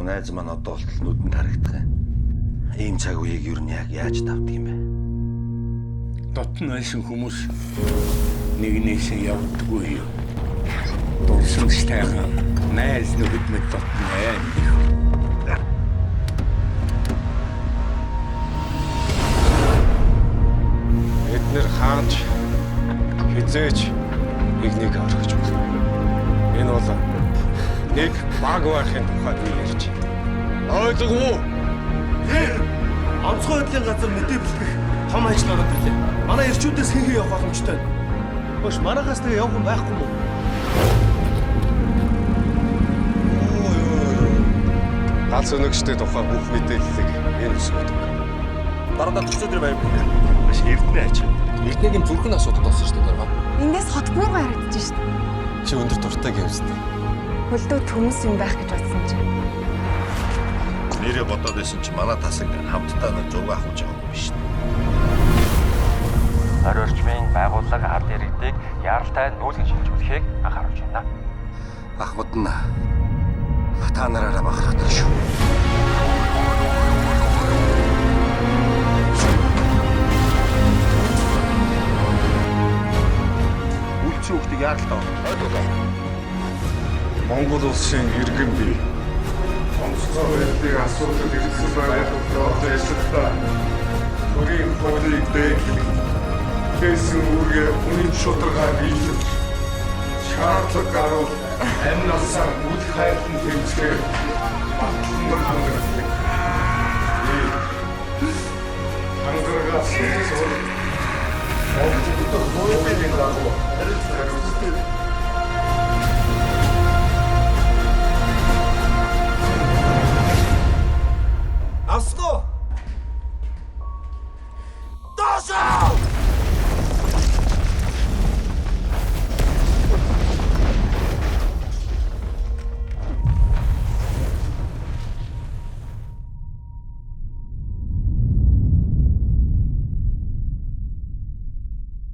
найз маань одоо болтол нүдэнд харагдах юм. Ийм цаг үеийг юу нь яг яаж давдаг юм бэ? Дотн байсан хүмүүс нэгнээсээ явдаггүй юу? Дурсамжтайхан найз нөхөд мэд дотн аим. Эднэр хаанч хизээч нэгнийг орхиж болно. Энэ бол нэг баг байхын тухайд ярьж. Ойлгов уу? Онцгой байдлын газар мэдээ бэлтгэх том ажил ороод ирлээ. Манай ирчүүдээс хэн явах боломжтой вэ? Хөөш манайхаас тэгээ явах юм байхгүй мó? Галз өнөгчтэй тухай бүх мэдээллийг энэ өсгөдөг. Дараа төчтөөр байв. Маш эрдэнэ аж. Эрдэнэгийн зүрхэн асуудал болсон шүү дээ дөрвөө. Эндээс хот муугай харагдаж шít. Чи өндөр дуртай гэвстэй. Хөлдөө төмөс юм байх гэж бодсон чинь. Нэрээ бодоод байсан чи манай тасаг хамтдаа нэг зураг авах гэж байгаа юм биш. Орой орчмын байгууллага ард иргэдийг яралтай нүүлгэн шилжүүлэхийг анхааруулж байна. Ахмад нь та нараараа бахархдаг шүү. Үлчийн хүүхдийг яаралтай байна. Монгол улсын иргэн бий. Онцгой байдлыг асуудал ирсэн байгууллагад ажиллахдаа төрийн хуулийг дэглэх гэсэн үгээ үнэн шударга биелүүлж шаардлага гарвал амь насаар үл хайртан тэмцэхээр батлан хангалттай. Хангалтаас зөв Монголд хуулийн дагуу хариуцлагатай Асго! Доша!